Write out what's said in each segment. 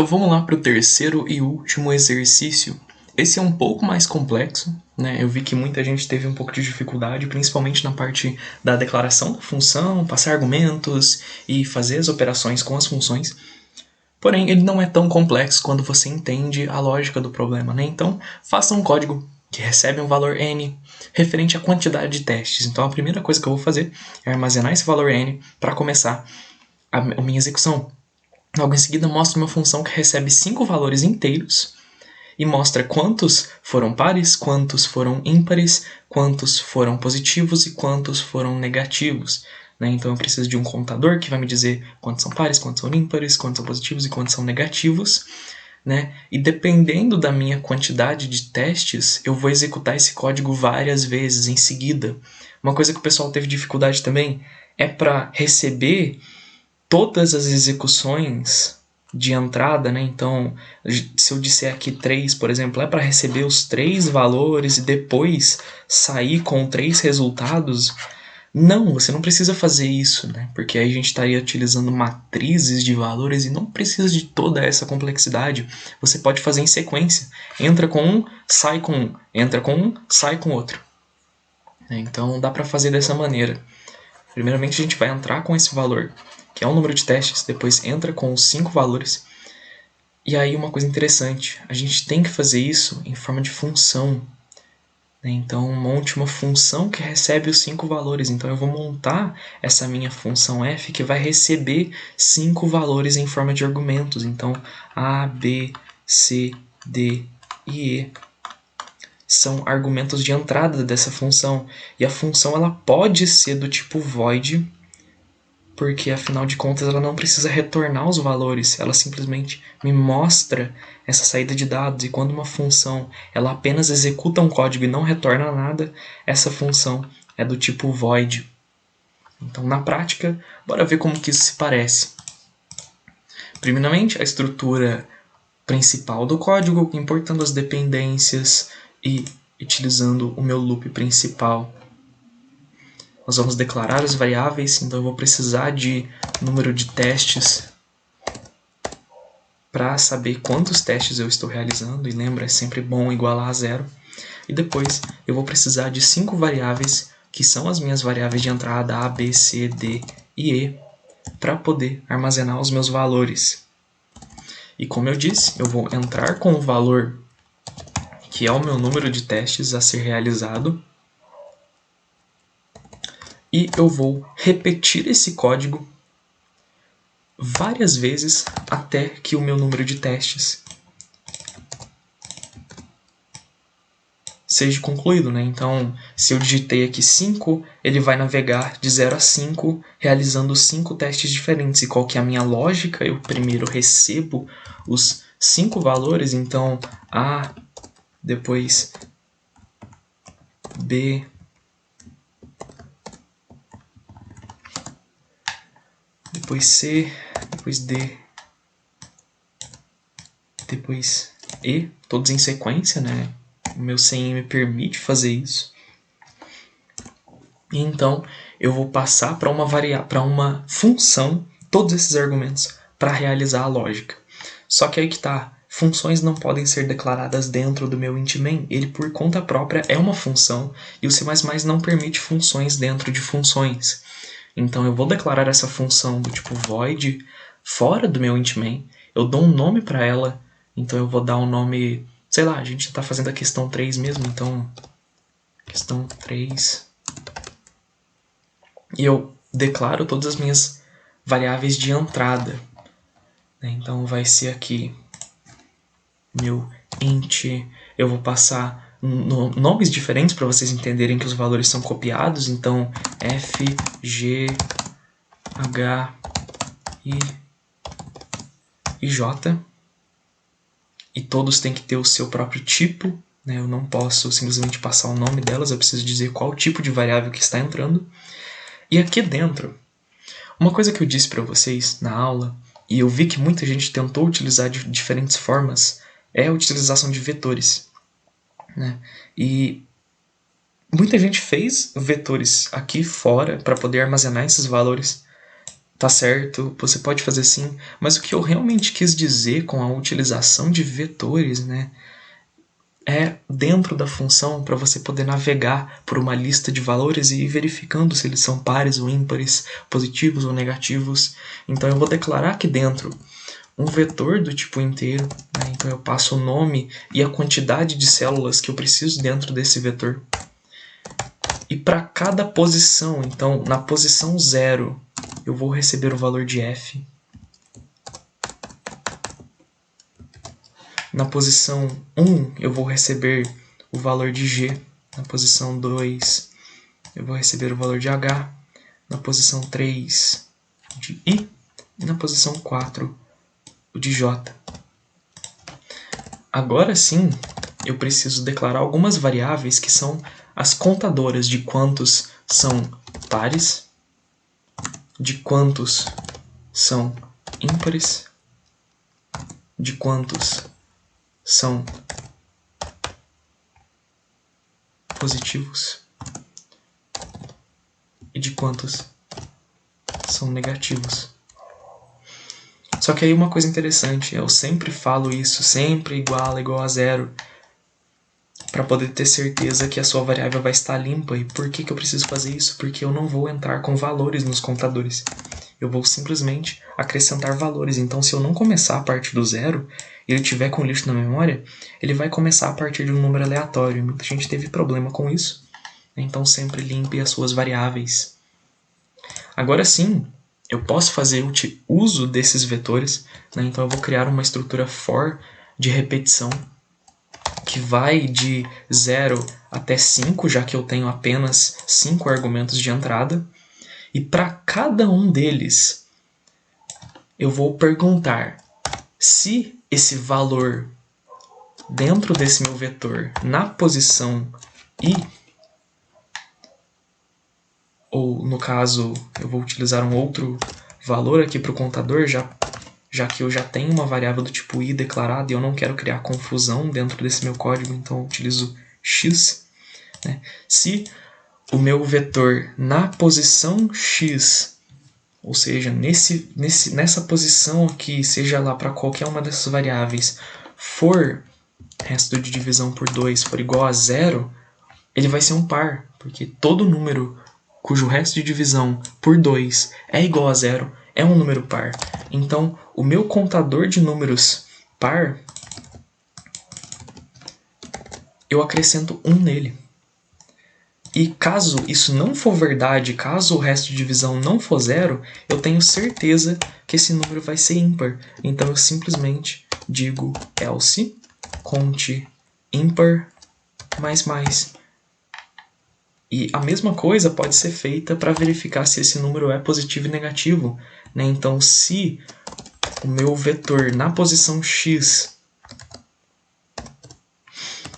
Então vamos lá para o terceiro e último exercício. Esse é um pouco mais complexo, né? Eu vi que muita gente teve um pouco de dificuldade, principalmente na parte da declaração da função, passar argumentos e fazer as operações com as funções. Porém, ele não é tão complexo quando você entende a lógica do problema, né? Então, faça um código que recebe um valor n referente à quantidade de testes. Então, a primeira coisa que eu vou fazer é armazenar esse valor n para começar a minha execução. Logo em seguida, mostro uma função que recebe 5 valores inteiros e mostra quantos foram pares, quantos foram ímpares, quantos foram positivos e quantos foram negativos. Então eu preciso de um contador que vai me dizer quantos são pares, quantos são ímpares, quantos são positivos e quantos são negativos. E dependendo da minha quantidade de testes, eu vou executar esse código várias vezes em seguida. Uma coisa que o pessoal teve dificuldade também é para receber todas as execuções de entrada, Então, se eu disser aqui 3, por exemplo, é para receber os 3 valores e depois sair com 3 resultados? Não, você não precisa fazer isso, Porque aí a gente estaria utilizando matrizes de valores e não precisa de toda essa complexidade. Você pode fazer em sequência. Entra com um, sai com um. Entra com um, sai com outro. Então, dá para fazer dessa maneira. Primeiramente, a gente vai entrar com esse valor, que é o número de testes, depois entra com os 5 valores. E aí uma coisa interessante, a gente tem que fazer isso em forma de função. Então monte uma função que recebe os 5 valores. Então eu vou montar essa minha função f que vai receber 5 valores em forma de argumentos. Então a, b, c, d e e são argumentos de entrada dessa função. E a função ela pode ser do tipo void, porque afinal de contas ela não precisa retornar os valores, ela simplesmente me mostra essa saída de dados. E quando uma função ela apenas executa um código e não retorna nada, essa função é do tipo void. Então, na prática, bora ver como que isso se parece. Primeiramente, a estrutura principal do código, importando as dependências e utilizando o meu loop principal. Nós vamos declarar as variáveis, então eu vou precisar de número de testes para saber quantos testes eu estou realizando, e lembra, é sempre bom igualar a 0. E depois eu vou precisar de 5 variáveis, que são as minhas variáveis de entrada A, B, C, D e E, para poder armazenar os meus valores. E como eu disse, eu vou entrar com o valor que é o meu número de testes a ser realizado, e eu vou repetir esse código várias vezes até que o meu número de testes seja concluído, Então, se eu digitei aqui 5, ele vai navegar de 0 a 5, realizando 5 testes diferentes. E qual que é a minha lógica? Eu primeiro recebo os 5 valores, então A, depois B, depois C, depois D, depois E, todos em sequência, O meu CIM me permite fazer isso. E então eu vou passar para uma função todos esses argumentos para realizar a lógica. Só que aí que tá, funções não podem ser declaradas dentro do meu int main. Ele por conta própria é uma função e o C++ não permite funções dentro de funções. Então eu vou declarar essa função do tipo void fora do meu int main. Eu dou um nome para ela, então eu vou dar um nome, sei lá, a gente está fazendo a questão 3 mesmo, então questão 3. E eu declaro todas as minhas variáveis de entrada. Então vai ser aqui meu int, eu vou passar nomes diferentes para vocês entenderem que os valores são copiados. Então f, g, h, i e j. E todos têm que ter o seu próprio tipo. Eu não posso simplesmente passar o nome delas, eu preciso dizer qual tipo de variável que está entrando. E aqui dentro, uma coisa que eu disse para vocês na aula, e eu vi que muita gente tentou utilizar de diferentes formas, é a utilização de vetores. E muita gente fez vetores aqui fora para poder armazenar esses valores. tá certo, você pode fazer sim, mas o que eu realmente quis dizer com a utilização de vetores, né, é dentro da função para você poder navegar por uma lista de valores e ir verificando se eles são pares ou ímpares, positivos ou negativos. Então eu vou declarar aqui dentro um vetor do tipo inteiro, né? Então eu passo o nome e a quantidade de células que eu preciso dentro desse vetor. E para cada posição, então na posição 0, eu vou receber o valor de f. Na posição 1, eu vou receber o valor de g. Na posição 2, eu vou receber o valor de h. Na posição 3, de i. E na posição 4, o de j. Agora sim, eu preciso declarar algumas variáveis que são as contadoras de quantos são pares, de quantos são ímpares, de quantos são positivos e de quantos são negativos. Só que aí uma coisa interessante, eu sempre falo isso, sempre igual a zero, para poder ter certeza que a sua variável vai estar limpa. E por que eu preciso fazer isso? Porque eu não vou entrar com valores nos contadores. Eu vou simplesmente acrescentar valores. Então, se eu não começar a partir do zero e ele tiver com lixo na memória, ele vai começar a partir de um número aleatório. Muita gente teve problema com isso. Então, sempre limpe as suas variáveis. Agora sim, eu posso fazer uso desses vetores, né? Então eu vou criar uma estrutura for de repetição que vai de 0 até 5, já que eu tenho apenas 5 argumentos de entrada. E para cada um deles, eu vou perguntar se esse valor dentro desse meu vetor, na posição i, ou no caso, eu vou utilizar um outro valor aqui para o contador, já que eu já tenho uma variável do tipo i declarada e eu não quero criar confusão dentro desse meu código, então eu utilizo x. Né? Se o meu vetor na posição x, ou seja, nessa posição aqui, seja lá para qualquer uma dessas variáveis, for resto de divisão por 2 for igual a 0, ele vai ser um par, porque todo número cujo resto de divisão por 2 é igual a 0 é um número par. Então, o meu contador de números par, eu acrescento 1 nele. E caso isso não for verdade, caso o resto de divisão não for 0, eu tenho certeza que esse número vai ser ímpar. Então, eu simplesmente digo else conte ímpar mais. E a mesma coisa pode ser feita para verificar se esse número é positivo e negativo. Né? Então, se o meu vetor na posição x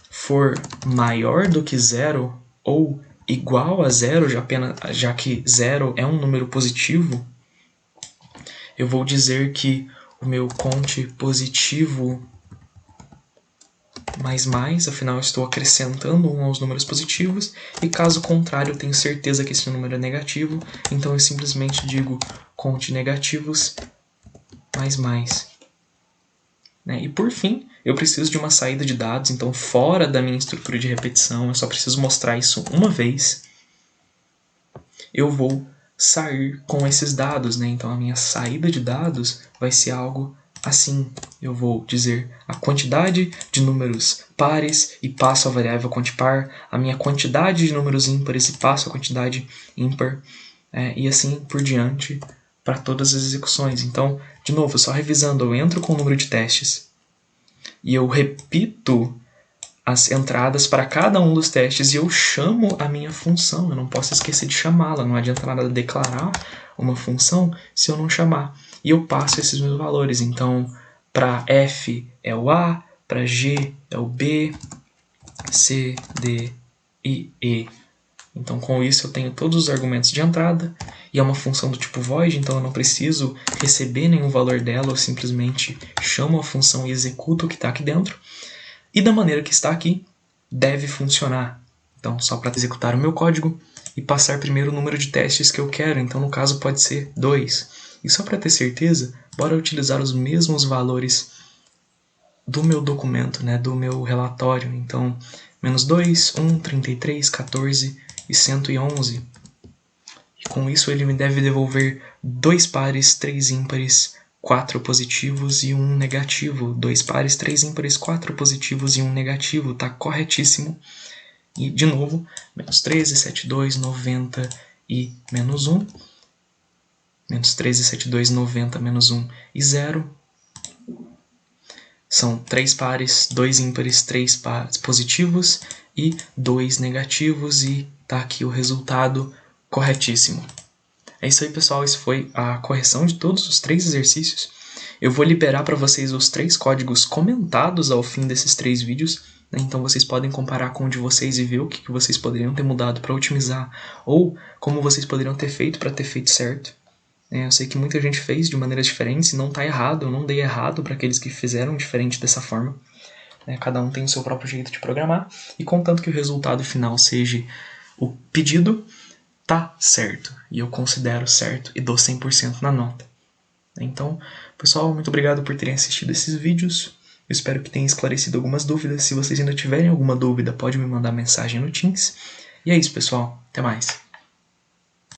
for maior do que 0 ou igual a 0, já que 0 é um número positivo, eu vou dizer que o meu conte positivo mais, afinal eu estou acrescentando 1 aos números positivos, e caso contrário eu tenho certeza que esse número é negativo, então eu simplesmente digo conte negativos mais. Né? E por fim, eu preciso de uma saída de dados, então fora da minha estrutura de repetição, eu só preciso mostrar isso uma vez. Eu vou sair com esses dados, né? Então a minha saída de dados vai ser algo assim. Eu vou dizer a quantidade de números pares e passo a variável quantipar, a minha quantidade de números ímpares e passo a quantidade ímpar, e assim por diante para todas as execuções. Então, de novo, só revisando, eu entro com o número de testes e eu repito as entradas para cada um dos testes e eu chamo a minha função. Eu não posso esquecer de chamá-la. Não adianta nada declarar uma função se eu não chamar. E eu passo esses meus valores. Então, para f é o a, para g é o b, c, d, i, e. Então, com isso, eu tenho todos os argumentos de entrada e é uma função do tipo void, então eu não preciso receber nenhum valor dela, eu simplesmente chamo a função e executo o que está aqui dentro. E da maneira que está aqui, deve funcionar. Então, só para executar o meu código e passar primeiro o número de testes que eu quero. Então, no caso, pode ser 2. E só para ter certeza, bora utilizar os mesmos valores do meu documento, né, do meu relatório. Então, menos 2, 1, 33, 14 e 111. E com isso ele me deve devolver 2 pares, 3 ímpares, 4 positivos e 1 negativo. 2 pares, 3 ímpares, 4 positivos e 1 negativo. Tá corretíssimo. E, de novo, menos 13, 72, 90 e menos 1. Menos 13, 72, 90, menos 1 e 0. São 3 pares, 2 ímpares, 3 pares positivos e 2 negativos. E tá aqui o resultado corretíssimo. É isso aí, pessoal. Isso foi a correção de todos os 3 exercícios. Eu vou liberar para vocês os 3 códigos comentados ao fim desses 3 vídeos. Então vocês podem comparar com o de vocês e ver o que vocês poderiam ter mudado para otimizar ou como vocês poderiam ter feito para ter feito certo. Eu sei que muita gente fez de maneiras diferentes e não está errado. Eu não dei errado para aqueles que fizeram diferente dessa forma. Cada um tem o seu próprio jeito de programar e contanto que o resultado final seja o pedido, tá certo. E eu considero certo e dou 100% na nota. Então, pessoal, muito obrigado por terem assistido esses vídeos. Eu espero que tenha esclarecido algumas dúvidas. Se vocês ainda tiverem alguma dúvida, pode me mandar mensagem no Teams. E é isso, pessoal. Até mais.